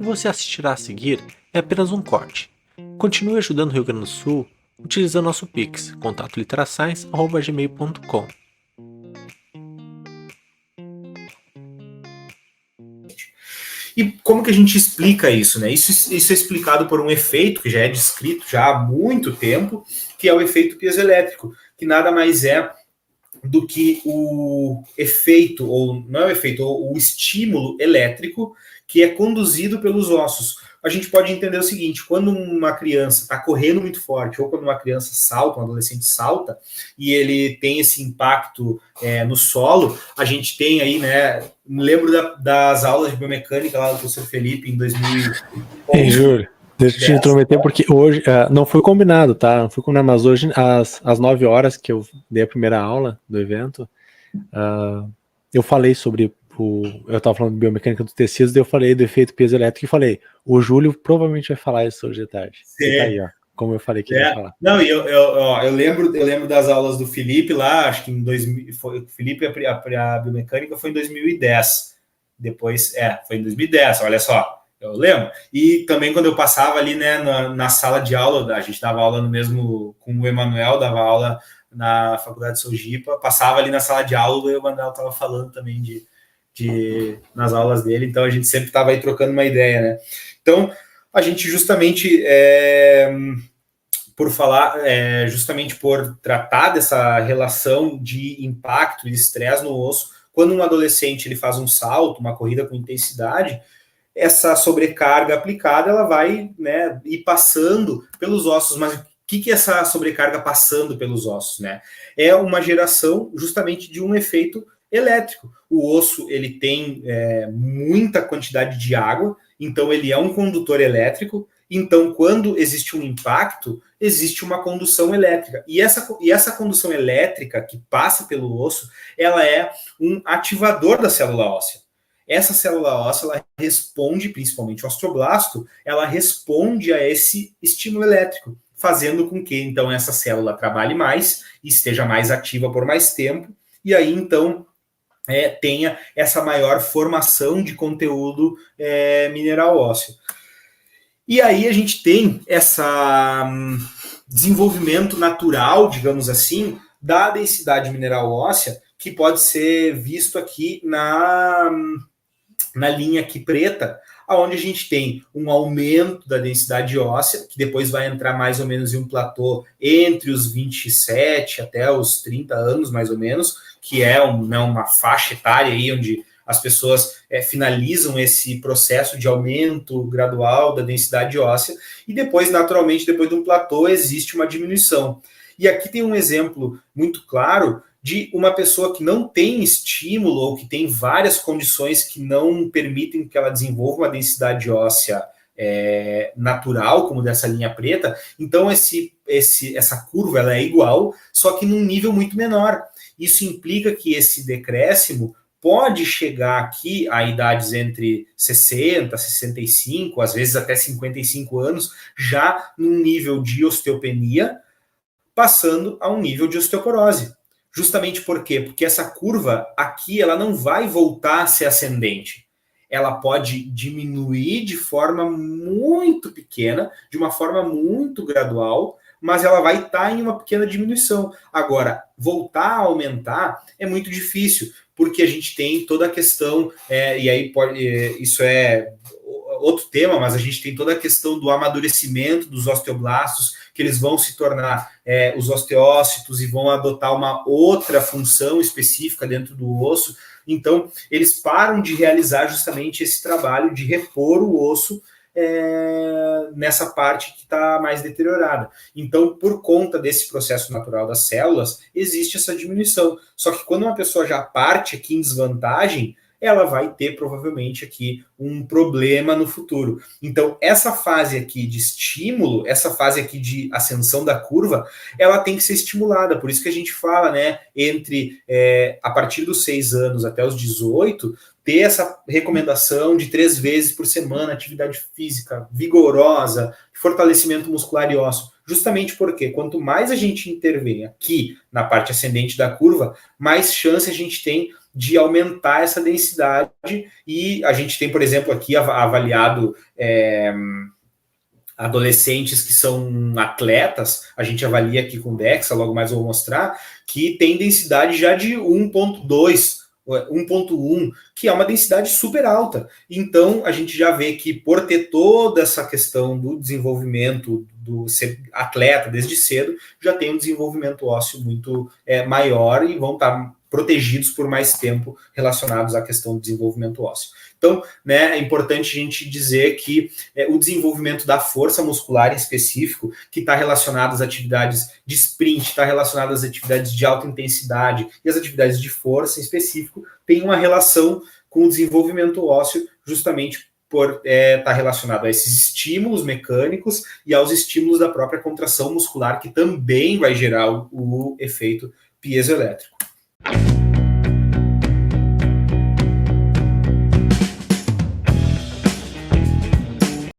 e você assistirá a seguir é apenas um corte. Continue ajudando o Rio Grande do Sul utilizando nosso Pix, contatoliterascience@gmail.com. E como que a gente explica isso, né? Isso é explicado por um efeito que já é descrito já há muito tempo, que é o efeito piezoelétrico, que nada mais é do que o efeito, ou não é o efeito, o estímulo elétrico que é conduzido pelos ossos. A gente pode entender o seguinte: quando uma criança está correndo muito forte, ou quando uma criança salta, um adolescente salta, e ele tem esse impacto no solo, a gente tem aí, né? Lembro das aulas de biomecânica lá do professor Felipe em 2011. Ei, Júlio, deixa eu te intrometer, porque hoje não foi combinado, tá? Não foi combinado, mas hoje, às 9 horas que eu dei a primeira aula do evento, eu falei sobre eu estava falando de biomecânica dos tecidos, daí eu falei do efeito piezoelétrico e falei, o Júlio provavelmente vai falar isso hoje de tarde. E tá aí, ó, como eu falei que ia falar. Não, eu lembro das aulas do Felipe lá, acho que em 2000, o Felipe, a biomecânica foi em 2010. Depois, foi em 2010, olha só, eu lembro. E também quando eu passava ali, né, na sala de aula, a gente dava aula no mesmo, com o Emanuel, dava aula na Faculdade de Sojipa, passava ali na sala de aula e o Emanuel estava falando também nas aulas dele, então a gente sempre estava aí trocando uma ideia, né? Então, a gente justamente justamente por tratar dessa relação de impacto e estresse no osso, quando um adolescente ele faz um salto, uma corrida com intensidade, essa sobrecarga aplicada ela vai, né, ir passando pelos ossos. Mas o que é essa sobrecarga passando pelos ossos, né? É uma geração justamente de um efeito elétrico. O osso ele tem muita quantidade de água, então ele é um condutor elétrico. Então, quando existe um impacto, existe uma condução elétrica. E essa condução elétrica que passa pelo osso, ela é um ativador da célula óssea. Essa célula óssea, ela responde, principalmente o osteoblasto, ela responde a esse estímulo elétrico, fazendo com que, então, essa célula trabalhe mais, esteja mais ativa por mais tempo, e aí, então, tenha essa maior formação de conteúdo mineral ósseo. E aí a gente tem esse desenvolvimento natural, digamos assim, da densidade mineral óssea, que pode ser visto aqui na linha aqui preta, onde a gente tem um aumento da densidade óssea, que depois vai entrar mais ou menos em um platô entre os 27 até os 30 anos, mais ou menos, que é uma faixa etária aí onde as pessoas finalizam esse processo de aumento gradual da densidade óssea, e depois, naturalmente, depois de um platô, existe uma diminuição. E aqui tem um exemplo muito claro de uma pessoa que não tem estímulo ou que tem várias condições que não permitem que ela desenvolva uma densidade óssea natural, como dessa linha preta. Então, essa curva ela é igual, só que num nível muito menor. Isso implica que esse decréscimo pode chegar aqui a idades entre 60, 65, às vezes até 55 anos, já num nível de osteopenia, passando a um nível de osteoporose. Justamente por quê? Porque essa curva aqui ela não vai voltar a ser ascendente. Ela pode diminuir de forma muito pequena, de uma forma muito gradual, mas ela vai estar em uma pequena diminuição. Agora, voltar a aumentar é muito difícil, porque a gente tem toda a questão, e aí isso é outro tema, mas a gente tem toda a questão do amadurecimento dos osteoblastos, que eles vão se tornar os osteócitos e vão adotar uma outra função específica dentro do osso. Então, eles param de realizar justamente esse trabalho de repor o osso nessa parte que está mais deteriorada. Então, por conta desse processo natural das células, existe essa diminuição. Só que quando uma pessoa já parte aqui em desvantagem, ela vai ter provavelmente aqui um problema no futuro. Então, essa fase aqui de estímulo, essa fase aqui de ascensão da curva, ela tem que ser estimulada. Por isso que a gente fala, né, entre a partir dos 6 anos até os 18, ter essa recomendação de 3 vezes por semana, atividade física vigorosa, fortalecimento muscular e ósseo. Justamente porque quanto mais a gente intervém aqui na parte ascendente da curva, mais chance a gente tem de aumentar essa densidade, e a gente tem, por exemplo, aqui avaliado adolescentes que são atletas, a gente avalia aqui com DEXA, logo mais eu vou mostrar, que tem densidade já de 1.2, 1.1, que é uma densidade super alta. Então, a gente já vê que por ter toda essa questão do desenvolvimento do ser atleta desde cedo, já tem um desenvolvimento ósseo muito maior e vão estar protegidos por mais tempo relacionados à questão do desenvolvimento ósseo. Então, né, é importante a gente dizer que o desenvolvimento da força muscular em específico, que está relacionado às atividades de sprint, está relacionado às atividades de alta intensidade e às atividades de força em específico, tem uma relação com o desenvolvimento ósseo, justamente por estar relacionado a esses estímulos mecânicos e aos estímulos da própria contração muscular, que também vai gerar o efeito piezoelétrico.